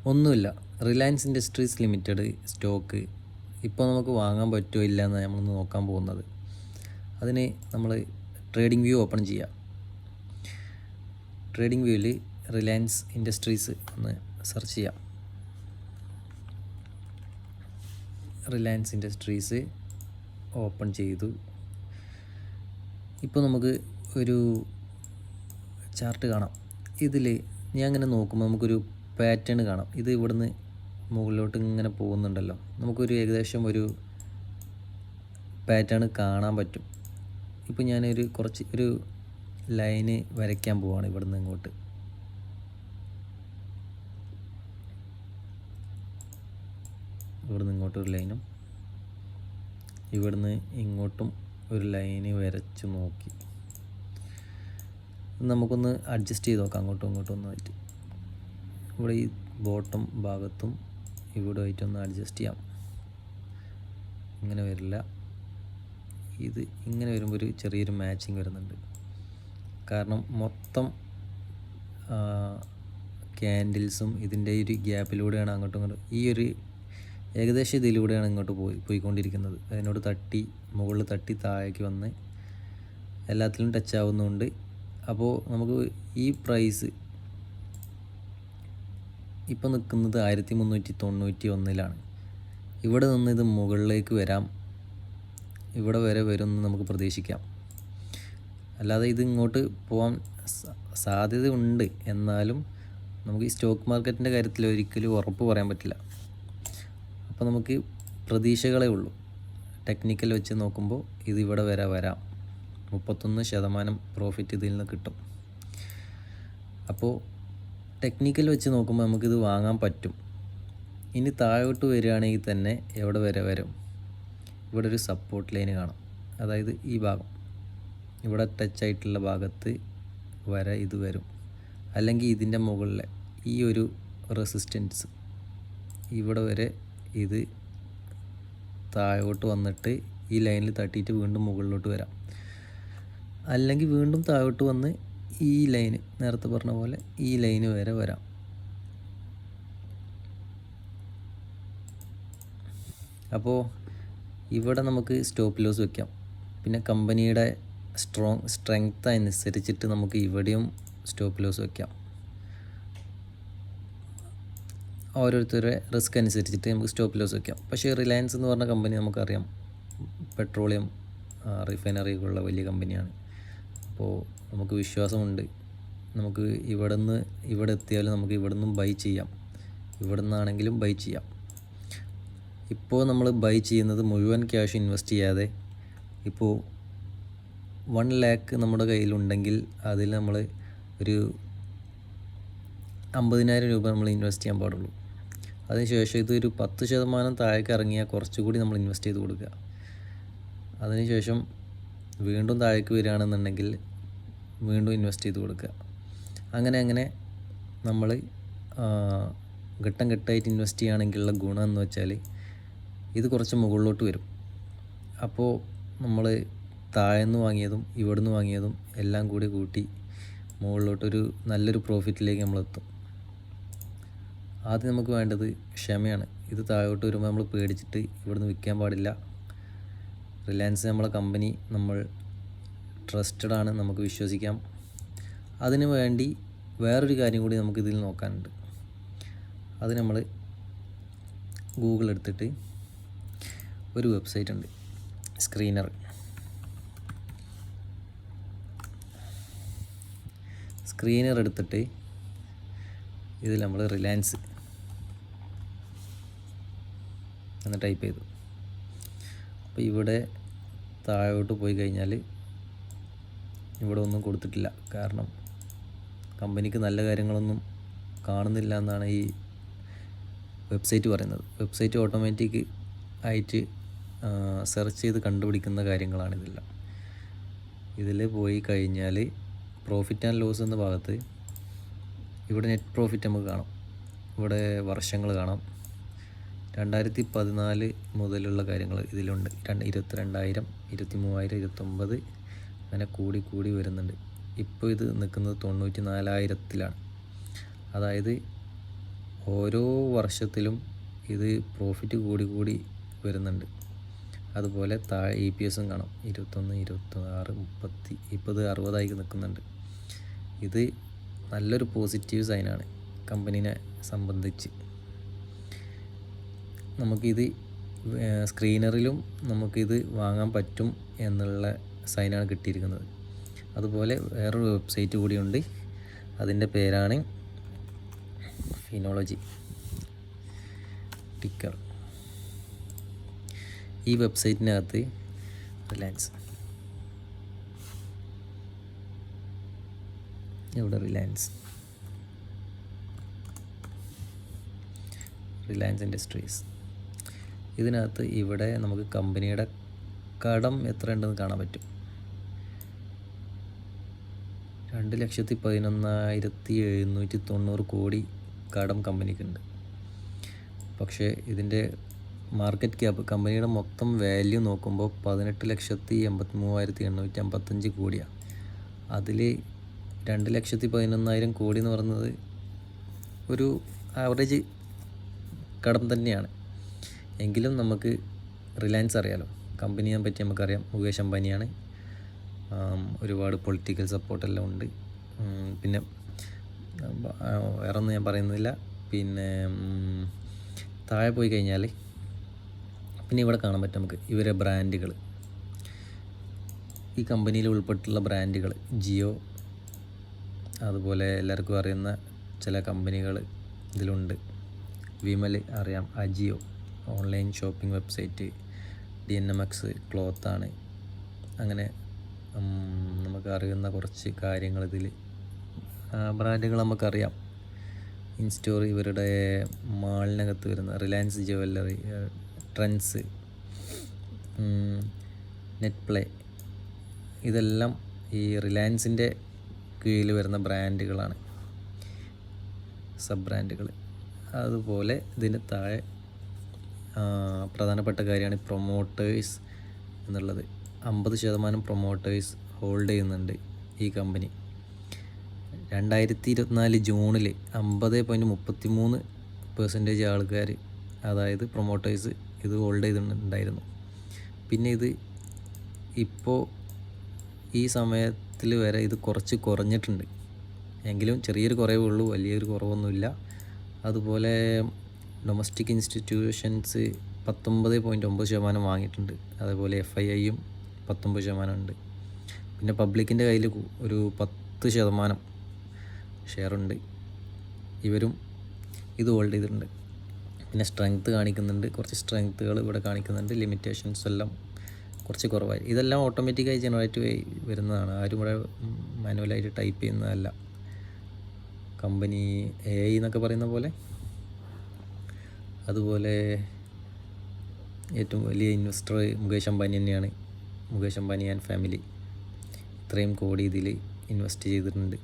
ഒന്നുമില്ല. Reliance industries limited stock ഇപ്പോൾ നമുക്ക് വാങ്ങാൻ പറ്റുമോ ഇല്ല എന്ന് നമ്മളൊന്ന് നോക്കാൻ പോകുന്നത്. അതിന് നമ്മൾ ട്രേഡിംഗ് വ്യൂ ഓപ്പൺ ചെയ്യുക. ട്രേഡിംഗ് വ്യൂവിൽ റിലയൻസ് ഇൻഡസ്ട്രീസ് ഒന്ന് സെർച്ച് ചെയ്യാം. റിലയൻസ് ഇൻഡസ്ട്രീസ് ഓപ്പൺ ചെയ്തു. ഇപ്പോൾ നമുക്ക് ഒരു ചാർട്ട് കാണാം. ഇതിൽ ഞാൻ അങ്ങനെ നോക്കുമ്പോൾ നമുക്കൊരു പാറ്റേൺ കാണാം. ഇത് ഇവിടുന്ന് മുകളിലോട്ട് ഇങ്ങനെ പോകുന്നുണ്ടല്ലോ. നമുക്കൊരു ഏകദേശം ഒരു പാറ്റേൺ കാണാൻ പറ്റും. ഇപ്പോൾ ഞാനൊരു കുറച്ച് ഒരു ലൈന് വരയ്ക്കാൻ പോവാണ് ഇവിടുന്ന് ഇങ്ങോട്ട്. ഇവിടുന്ന് ഇങ്ങോട്ടൊരു ലൈനും ഇവിടുന്ന് ഇങ്ങോട്ടും ഒരു ലൈന് വരച്ച് നോക്കി. നമുക്കൊന്ന് അഡ്ജസ്റ്റ് ചെയ്ത് നോക്കാം അങ്ങോട്ടും ഇങ്ങോട്ടും ഒന്നായിട്ട്. ഇവിടെ ഈ ബോട്ടം ഭാഗത്തും ഇവിടെ ആയിട്ടൊന്ന് അഡ്ജസ്റ്റ് ചെയ്യാം. ഇങ്ങനെ വരില്ല, ഇത് ഇങ്ങനെ വരുമ്പോൾ ഒരു ചെറിയൊരു മാച്ചിങ് വരുന്നുണ്ട്. കാരണം മൊത്തം ക്യാൻഡിൽസും ഇതിൻ്റെ ഒരു ഗ്യാപ്പിലൂടെയാണ് അങ്ങോട്ടും ഇങ്ങോട്ടും ഈ ഒരു ഏകദേശം ഇതിലൂടെയാണ് ഇങ്ങോട്ട് പോയിക്കൊണ്ടിരിക്കുന്നത്. അതിനോട് തട്ടി മുകളിൽ തട്ടി താഴേക്ക് വന്ന് എല്ലാത്തിലും ടച്ച് ആവുന്നുണ്ട്. അപ്പോൾ നമുക്ക് ഈ പ്രൈസ് ഇപ്പോൾ നിൽക്കുന്നത് 1391 ഇവിടെ നിന്ന് ഇത് മുകളിലേക്ക് വരാം, ഇവിടെ വരെ വരുമെന്ന് നമുക്ക് പ്രതീക്ഷിക്കാം. അല്ലാതെ ഇത് ഇങ്ങോട്ട് പോകാൻ സാധ്യത ഉണ്ട്. എന്നാലും നമുക്ക് ഈ സ്റ്റോക്ക് മാർക്കറ്റിൻ്റെ കാര്യത്തിൽ ഒരിക്കലും ഉറപ്പ് പറയാൻ പറ്റില്ല. അപ്പോൾ നമുക്ക് പ്രതീക്ഷകളേ ഉള്ളൂ. ടെക്നിക്കൽ വെച്ച് നോക്കുമ്പോൾ ഇത് ഇവിടെ വരെ വരാം. 31% പ്രോഫിറ്റ് ഇതിൽ നിന്ന് കിട്ടും. അപ്പോൾ ടെക്നിക്കൽ വെച്ച് നോക്കുമ്പോൾ നമുക്കിത് വാങ്ങാൻ പറ്റും. ഇനി താഴോട്ട് വരികയാണെങ്കിൽ തന്നെ എവിടെ വരെ വരും? ഇവിടെ ഒരു സപ്പോർട്ട് ലൈന് കാണാം. അതായത് ഈ ഭാഗം ഇവിടെ ടച്ച് ആയിട്ടുള്ള ഭാഗത്ത് വരെ ഇത് വരും. അല്ലെങ്കിൽ ഇതിൻ്റെ മുകളിലെ ഈ ഒരു റെസിസ്റ്റൻസ് ഇവിടെ വരെ ഇത് താഴോട്ട് വന്നിട്ട് ഈ ലൈനിൽ തട്ടിയിട്ട് വീണ്ടും മുകളിലോട്ട് വരാം. അല്ലെങ്കിൽ വീണ്ടും താഴോട്ട് വന്ന് ഈ ലൈന് നേരത്തെ പറഞ്ഞ പോലെ ഈ ലൈന് വരെ വരാം. അപ്പോൾ ഇവിടെ നമുക്ക് സ്റ്റോപ്പ് ലോസ് വയ്ക്കാം. പിന്നെ കമ്പനിയുടെ സ്ട്രെങ്ത് അനുസരിച്ചിട്ട് നമുക്ക് ഇവിടെയും സ്റ്റോപ്പ് ലോസ് വയ്ക്കാം. ഓരോരുത്തരുടെ റിസ്ക് അനുസരിച്ചിട്ട് നമുക്ക് സ്റ്റോപ്പ് ലോസ് വയ്ക്കാം. പക്ഷേ റിലയൻസ് എന്ന് പറഞ്ഞ കമ്പനി നമുക്കറിയാം, പെട്രോളിയം റിഫൈനറികളുള്ള വലിയ കമ്പനിയാണ്. അപ്പോൾ നമുക്ക് വിശ്വാസമുണ്ട്. നമുക്ക് ഇവിടെ എത്തിയാലും നമുക്ക് ഇവിടെ നിന്നും ബൈ ചെയ്യാം, ഇവിടെ നിന്നാണെങ്കിലും ബൈ ചെയ്യാം. ഇപ്പോൾ നമ്മൾ ബൈ ചെയ്യുന്നത് മുഴുവൻ ക്യാഷ് ഇൻവെസ്റ്റ് ചെയ്യാതെ, ഇപ്പോൾ 1 lakh നമ്മുടെ കയ്യിലുണ്ടെങ്കിൽ അതിൽ നമ്മൾ ഒരു 50,000 രൂപ നമ്മൾ ഇൻവെസ്റ്റ് ചെയ്യാൻ പാടുള്ളൂ. അതിനുശേഷം ഇതൊരു 10% താഴേക്ക് ഇറങ്ങിയാൽ കുറച്ചുകൂടി നമ്മൾ ഇൻവെസ്റ്റ് ചെയ്ത് കൊടുക്കുക. അതിനുശേഷം വീണ്ടും താഴേക്ക് വരികയാണെന്നുണ്ടെങ്കിൽ വീണ്ടും ഇൻവെസ്റ്റ് ചെയ്ത് കൊടുക്കുക. അങ്ങനെ നമ്മൾ ഘട്ടം ഘട്ടമായിട്ട് ഇൻവെസ്റ്റ് ചെയ്യുകയാണെങ്കിലുള്ള ഗുണം എന്ന് വെച്ചാൽ ഇത് കുറച്ച് മുകളിലോട്ട് വരും. അപ്പോൾ നമ്മൾ താഴെന്ന് വാങ്ങിയതും ഇവിടുന്ന് വാങ്ങിയതും എല്ലാം കൂടി കൂട്ടി മുകളിലോട്ടൊരു നല്ലൊരു പ്രോഫിറ്റിലേക്ക് നമ്മളെത്തും. ആദ്യം നമുക്ക് വേണ്ടത് ക്ഷമയാണ്. ഇത് താഴോട്ട് വരുമ്പോൾ നമ്മൾ പേടിച്ചിട്ട് ഇവിടുന്ന് വിൽക്കാൻ പാടില്ല. റിലയൻസ് നമ്മളെ കമ്പനി, നമ്മൾ ട്രസ്റ്റഡ് ആണ്, നമുക്ക് വിശ്വസിക്കാം. അതിനു വേണ്ടി വേറൊരു കാര്യം കൂടി നമുക്കിതിൽ നോക്കാനുണ്ട്. അത് നമ്മൾ ഗൂഗിൾ എടുത്തിട്ട് ഒരു വെബ്സൈറ്റ് ഉണ്ട്, സ്ക്രീനർ എടുത്തിട്ട് ഇതിൽ നമ്മൾ റിലയൻസ് എന്ന് ടൈപ്പ് ചെയ്തു. അപ്പോൾ ഇവിടെ താഴോട്ട് പോയി കഴിഞ്ഞാൽ ഇവിടെ ഒന്നും കൊടുത്തിട്ടില്ല. കാരണം കമ്പനിക്ക് നല്ല കാര്യങ്ങളൊന്നും കാണുന്നില്ല എന്നാണ് ഈ വെബ്സൈറ്റ് പറയുന്നത്. വെബ്സൈറ്റ് ഓട്ടോമാറ്റിക് ആയിട്ട് സെർച്ച് ചെയ്ത് കണ്ടുപിടിക്കുന്ന കാര്യങ്ങളാണിതെല്ലാം. ഇതിൽ പോയി കഴിഞ്ഞാൽ പ്രോഫിറ്റ് ആൻഡ് ലോസ് എന്ന ഭാഗത്ത് ഇവിടെ നെറ്റ് പ്രോഫിറ്റ് നമുക്ക് കാണാം. ഇവിടെ വർഷങ്ങൾ കാണാം. 2014 മുതലുള്ള കാര്യങ്ങൾ ഇതിലുണ്ട്. 22,000, 23,000, 29 അങ്ങനെ കൂടി വരുന്നുണ്ട്. ഇപ്പോൾ ഇത് നിൽക്കുന്നത് 94,000-ലാണ്. അതായത് ഓരോ വർഷത്തിലും ഇത് പ്രോഫിറ്റ് കൂടി കൂടി വരുന്നുണ്ട്. അതുപോലെ താഴെ EPSും കാണാം. 21, 26, 30, 20, 60 നിൽക്കുന്നുണ്ട്. ഇത് നല്ലൊരു പോസിറ്റീവ് സൈനാണ് കമ്പനീനെ സംബന്ധിച്ച്. നമുക്കിത് സ്ക്രീനറിലും നമുക്കിത് വാങ്ങാൻ പറ്റും എന്നുള്ള സൈനാണ് കിട്ടിയിരിക്കുന്നത്. അതുപോലെ വേറൊരു വെബ്സൈറ്റ് കൂടിയുണ്ട്. അതിൻ്റെ പേരാണ് ഫിനോളജി ടിക്കർ. ഈ വെബ്സൈറ്റിനകത്ത് റിലയൻസ്, ഇവിടെ റിലയൻസ് ഇൻഡസ്ട്രീസ്, ഇതിനകത്ത് ഇവിടെ നമുക്ക് കമ്പനിയുടെ കടം എത്ര ഉണ്ടെന്ന് കാണാൻ പറ്റും. 2,11,790 കോടി കടം കമ്പനിക്കുണ്ട്. പക്ഷേ ഇതിൻ്റെ മാർക്കറ്റ് ക്യാപ്പ്, കമ്പനിയുടെ മൊത്തം വാല്യൂ നോക്കുമ്പോൾ 18,83,855 കോടിയാണ്. അതിൽ 2,11,000 കോടി എന്ന് പറയുന്നത് ഒരു ആവറേജ് കടം തന്നെയാണ്. എങ്കിലും നമുക്ക് റിലയൻസ് അറിയാലോ, കമ്പനിയെ പറ്റി നമുക്കറിയാം. മുകേഷ് അംബാനിയാണ്. ഒരുപാട് പൊളിറ്റിക്കൽ സപ്പോർട്ടെല്ലാം ഉണ്ട്. പിന്നെ വേറെ ഒന്നും ഞാൻ പറയുന്നില്ല. പിന്നെ താഴെ പോയി കഴിഞ്ഞാൽ പിന്നെ ഇവിടെ കാണാൻ പറ്റും നമുക്ക് ഇവരെ ബ്രാൻഡുകൾ, ഈ കമ്പനിയിൽ ഉൾപ്പെട്ടിട്ടുള്ള ബ്രാൻഡുകൾ. ജിയോ, അതുപോലെ എല്ലാവർക്കും അറിയുന്ന ചില കമ്പനികൾ ഇതിലുണ്ട്. വിമൽ അറിയാം, Ajio online shopping website, DNMX ക്ലോത്താണ്. അങ്ങനെ നമുക്ക് അറിയുന്ന കുറച്ച് കാര്യങ്ങൾ ഇതിൽ ബ്രാൻഡുകൾ നമുക്കറിയാം. ഇൻസ്റ്റോർ, ഇവരുടെ മാളിനകത്ത് വരുന്ന Reliance jewellery, trends, net play, ഇതെല്ലാം ഈ റിലയൻസിൻ്റെ കീഴിൽ വരുന്ന ബ്രാൻഡുകളാണ്, സബ് ബ്രാൻഡുകൾ. അതുപോലെ ഇതിന് താഴെ പ്രധാനപ്പെട്ട കാര്യമാണ് പ്രൊമോട്ടേഴ്സ് എന്നുള്ളത്. 50% പ്രൊമോട്ടേഴ്സ് ഹോൾഡ് ചെയ്യുന്നുണ്ട് ഈ കമ്പനി. 2024 ജൂണിൽ 50.33% ആൾക്കാർ, അതായത് പ്രൊമോട്ടേഴ്സ് ഇത് ഹോൾഡ് ചെയ്തിട്ടുണ്ടായിരുന്നു. പിന്നെ ഇത് ഇപ്പോൾ ഈ സമയത്തിൽ വരെ ഇത് കുറച്ച് കുറഞ്ഞിട്ടുണ്ട്. എങ്കിലും ചെറിയൊരു കുറവേ ഉള്ളൂ, വലിയൊരു കുറവൊന്നുമില്ല. അതുപോലെ ഡൊമസ്റ്റിക് ഇൻസ്റ്റിറ്റ്യൂഷൻസ് 19.9% വാങ്ങിയിട്ടുണ്ട്. അതുപോലെ FIIയും 19% ഉണ്ട്. പിന്നെ പബ്ലിക്കിൻ്റെ കയ്യിൽ ഒരു 10% ഷെയറുണ്ട്. ഇവരും ഇത് ഹോൾഡ് ചെയ്തിട്ടുണ്ട്. പിന്നെ സ്ട്രെങ്ത്ത് കാണിക്കുന്നുണ്ട്, കുറച്ച് സ്ട്രെങ്ത്തുകൾ ഇവിടെ കാണിക്കുന്നുണ്ട്. ലിമിറ്റേഷൻസ് എല്ലാം കുറച്ച് കുറവായി. ഇതെല്ലാം ഓട്ടോമാറ്റിക്കായി ജനറേറ്റ് വരുന്നതാണ്, ആരും ഇവിടെ മാനുവലായിട്ട് ടൈപ്പ് ചെയ്യുന്നതല്ല. കമ്പനി AI എന്നൊക്കെ പറയുന്ന പോലെ. അതുപോലെ ഏറ്റവും വലിയ ഇൻവെസ്റ്റർ മുകേഷ് അംബാനി തന്നെയാണ്. മുകേഷ് അംബാനി ആൻഡ് ഫാമിലി ഇത്രയും കോടി ഇതിൽ ഇൻവെസ്റ്റ് ചെയ്തിട്ടുണ്ട്.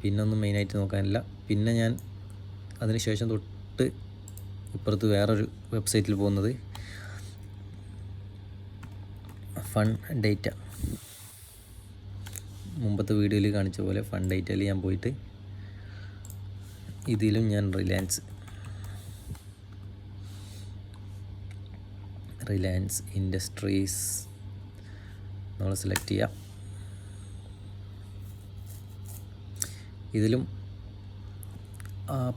പിന്നൊന്നും മെയിനായിട്ട് നോക്കാനില്ല. പിന്നെ ഞാൻ അതിനുശേഷം തൊട്ട് ഇപ്പുറത്ത് വേറൊരു വെബ്സൈറ്റിൽ പോകുന്നത് ഫൺ ഡേറ്റ. മുമ്പത്തെ വീഡിയോയിൽ കാണിച്ച പോലെ ഫൺ ഡേറ്റയിൽ ഞാൻ പോയിട്ട് ഇതിലും ഞാൻ റിലയൻസ് ഇൻഡസ്ട്രീസ് നമ്മൾ സെലക്ട് ചെയ്യാം. ഇതിലും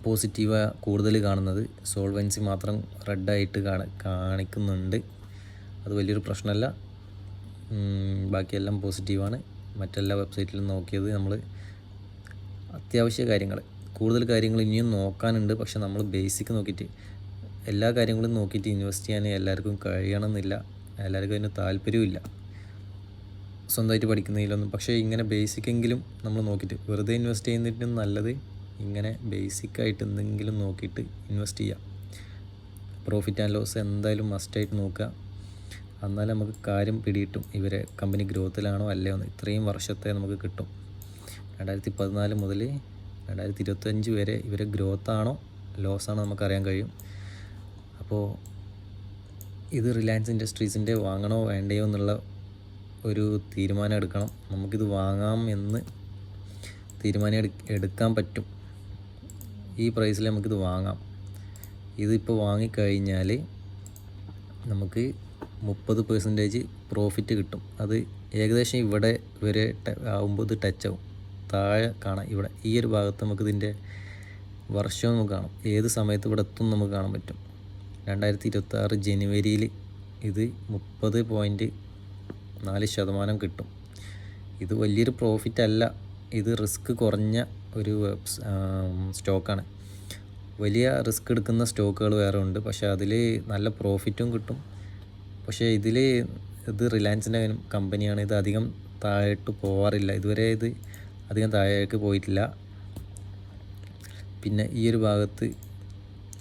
പോസിറ്റീവ് കൂടുതൽ കാണുന്നത് സോൾവൻസി മാത്രം റെഡായിട്ട് കാണിക്കുന്നുണ്ട്. അത് വലിയൊരു പ്രശ്നമല്ല, ബാക്കിയെല്ലാം പോസിറ്റീവാണ്. മറ്റെല്ലാ വെബ്സൈറ്റിലും നോക്കിയത് നമ്മൾ അത്യാവശ്യ കാര്യങ്ങൾ, കൂടുതൽ കാര്യങ്ങൾ ഇനിയും നോക്കാനുണ്ട്. പക്ഷെ നമ്മൾ ബേസിക് നോക്കിയിട്ട് എല്ലാ കാര്യങ്ങളും നോക്കിയിട്ട് ഇൻവെസ്റ്റ് ചെയ്യാൻ എല്ലാവർക്കും കഴിയണമെന്നില്ല, എല്ലാവർക്കും അതിന് താല്പര്യമില്ല സ്വന്തമായിട്ട് പഠിക്കുന്നതിലൊന്നും. പക്ഷേ ഇങ്ങനെ ബേസിക്കെങ്കിലും നമ്മൾ നോക്കിയിട്ട്, വെറുതെ ഇൻവെസ്റ്റ് ചെയ്യുന്നതിനും നല്ലത് ഇങ്ങനെ ബേസിക്കായിട്ട് എന്തെങ്കിലും നോക്കിയിട്ട് ഇൻവെസ്റ്റ് ചെയ്യാം. പ്രോഫിറ്റ് ആൻഡ് ലോസ് എന്തായാലും മസ്റ്റായിട്ട് നോക്കുക, എന്നാലും നമുക്ക് കാര്യം പിടിയിട്ടും ഇവരെ കമ്പനി ഗ്രോത്തിലാണോ അല്ലയോ എന്ന്. ഇത്രയും വർഷത്തെ നമുക്ക് കിട്ടും. 2014 മുതൽ 2025 വരെ ഇവരെ ഗ്രോത്താണോ ലോസാണോ നമുക്കറിയാൻ കഴിയും. അപ്പോൾ ഇത് റിലയൻസ് ഇൻഡസ്ട്രീസിൻ്റെ വാങ്ങണോ വേണ്ടയോ എന്നുള്ള ഒരു തീരുമാനം എടുക്കണം. നമുക്കിത് വാങ്ങാം എന്ന് തീരുമാനം എടുക്കാൻ പറ്റും. ഈ പ്രൈസിൽ നമുക്കിത് വാങ്ങാം. ഇതിപ്പോൾ വാങ്ങിക്കഴിഞ്ഞാൽ നമുക്ക് 30% പ്രോഫിറ്റ് കിട്ടും. അത് ഏകദേശം ഇവിടെ വരെ ആകുമ്പോൾ ഇത് ടച്ച് ആവും. താഴെ കാണാം, ഇവിടെ ഈ ഒരു ഭാഗത്ത് നമുക്ക് ഇതിൻ്റെ വർഷവും നമുക്ക് കാണാം, ഏത് സമയത്ത് ഇവിടെ എത്തും നമുക്ക് കാണാൻ പറ്റും. 2026 ജനുവരിയിൽ ഇത് 30.4% കിട്ടും. ഇത് വലിയൊരു പ്രോഫിറ്റ് അല്ല, ഇത് റിസ്ക് കുറഞ്ഞ ഒരു സ്റ്റോക്കാണ്. വലിയ റിസ്ക് എടുക്കുന്ന സ്റ്റോക്കുകൾ വേറെ ഉണ്ട്, പക്ഷേ അതിൽ നല്ല പ്രോഫിറ്റും കിട്ടും. പക്ഷേ ഇത് റിലയൻസിൻ്റെ കമ്പനിയാണ്. ഇത് അധികം താഴോട്ട് പോവാറില്ല, ഇതുവരെ ഇത് അധികം താഴേക്ക് പോയിട്ടില്ല. പിന്നെ ഈ ഒരു ഭാഗത്ത്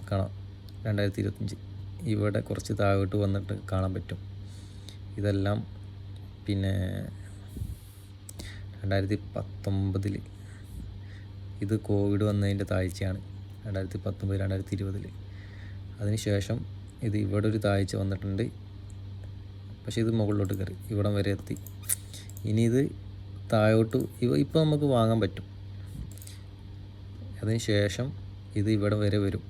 കാണാം 2025 ഇവിടെ കുറച്ച് താഴോട്ട് വന്നിട്ട് കാണാൻ പറ്റും. ഇതെല്ലാം പിന്നെ 2019 ഇത് കോവിഡ് വന്നതിൻ്റെ താഴ്ചയാണ്. 2019 2020 അതിനുശേഷം ഇത് ഇവിടെ ഒരു താഴ്ച വന്നിട്ടുണ്ട്. പക്ഷേ ഇത് മുകളിലോട്ട് കയറി ഇവിടം വരെ എത്തി. ഇനി ഇത് താഴോട്ട് ഇപ്പോൾ നമുക്ക് വാങ്ങാൻ പറ്റും. അതിന് ശേഷം ഇത് ഇവിടെ വരെ വരും.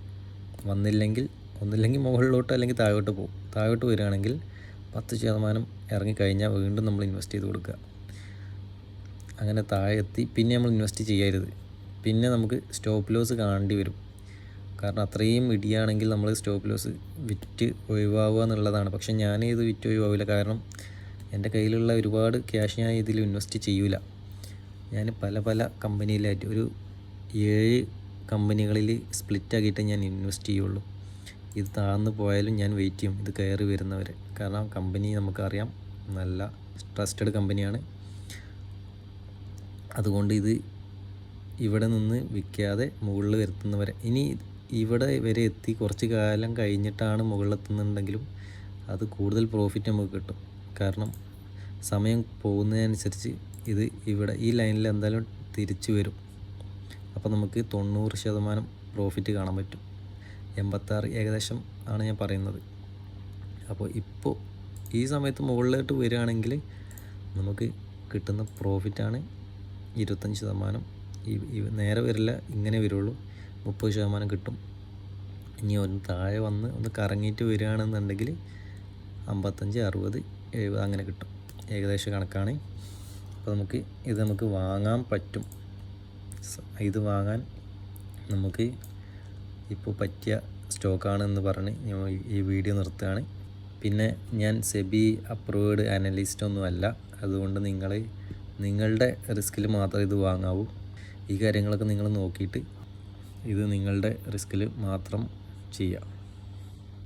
ഒന്നില്ലെങ്കിൽ മുകളിലോട്ട് അല്ലെങ്കിൽ താഴോട്ട് പോകും. താഴോട്ട് വരികയാണെങ്കിൽ 10% ഇറങ്ങിക്കഴിഞ്ഞാൽ വീണ്ടും നമ്മൾ ഇൻവെസ്റ്റ് ചെയ്ത് കൊടുക്കുക. അങ്ങനെ താഴെ എത്തി പിന്നെ നമ്മൾ ഇൻവെസ്റ്റ് ചെയ്യരുത്. പിന്നെ നമുക്ക് സ്റ്റോപ്പ് ലോസ് കാണേണ്ടി വരും. കാരണം അത്രയും ഇടിയാണെങ്കിൽ നമ്മൾ സ്റ്റോപ്പ് ലോസ് വിറ്റ് ഒഴിവാവുക എന്നുള്ളതാണ്. പക്ഷേ ഞാൻ ഇത് വിറ്റ് ഒഴിവാവില്ല. കാരണം എൻ്റെ കയ്യിലുള്ള ഒരുപാട് ക്യാഷ് ഞാൻ ഇതിൽ ഇൻവെസ്റ്റ് ചെയ്യൂല. ഞാൻ പല കമ്പനിയിലായിട്ട് ഒരു 7 കമ്പനികളിൽ സ്പ്ലിറ്റ് ആക്കിയിട്ട് ഞാൻ ഇൻവെസ്റ്റ് ചെയ്യുള്ളൂ. ഇത് താഴ്ന്നു പോയാലും ഞാൻ വെയിറ്റ് ചെയ്യും ഇത് കയറി വരുന്നവരെ. കാരണം കമ്പനി നമുക്കറിയാം, നല്ല ട്രസ്റ്റഡ് കമ്പനിയാണ്. അതുകൊണ്ട് ഇത് ഇവിടെ നിന്ന് വിൽക്കാതെ മുകളിൽ വരുത്തുന്നവരെ. ഇനി ഇവിടെ വരെ എത്തി കുറച്ച് കാലം കഴിഞ്ഞിട്ടാണ് മുകളിലെത്തുന്നുണ്ടെങ്കിലും അത് കൂടുതൽ പ്രോഫിറ്റ് നമുക്ക് കിട്ടും. കാരണം സമയം പോകുന്നതിനനുസരിച്ച് ഇത് ഇവിടെ ഈ ലൈനിൽ എന്തായാലും തിരിച്ചു വരും. അപ്പോൾ നമുക്ക് 90% പ്രോഫിറ്റ് കാണാൻ പറ്റും. 86 ഏകദേശം ആണ് ഞാൻ പറയുന്നത്. അപ്പോൾ ഇപ്പോൾ ഈ സമയത്ത് മുകളിലോട്ട് വരികയാണെങ്കിൽ നമുക്ക് കിട്ടുന്ന പ്രോഫിറ്റാണ് 25%. നേരെ വരില്ല, ഇങ്ങനെ വരുള്ളൂ. 30% കിട്ടും. ഇനി ഒന്ന് താഴെ വന്ന് ഒന്ന് കറങ്ങിയിട്ട് വരികയാണെന്നുണ്ടെങ്കിൽ 55, 60, 70 അങ്ങനെ കിട്ടും. ഏകദേശം കണക്കാണ്. അപ്പോൾ നമുക്ക് വാങ്ങാൻ പറ്റും. ഇത് വാങ്ങാൻ നമുക്ക് ഇപ്പോൾ പറ്റിയ സ്റ്റോക്കാണെന്ന് പറഞ്ഞ് ഞാൻ ഈ വീഡിയോ നിർത്തുകയാണ്. പിന്നെ ഞാൻ സെബി അപ്രൂവ്ഡ് അനലിസ്റ്റ് ഒന്നുമല്ല. അതുകൊണ്ട് നിങ്ങളുടെ റിസ്കിൽ മാത്രമേ ഇത് വാങ്ങാവൂ. ഈ കാര്യങ്ങളൊക്കെ നിങ്ങൾ നോക്കിയിട്ട് ഇത് നിങ്ങളുടെ റിസ്കിൽ മാത്രം ചെയ്യുക.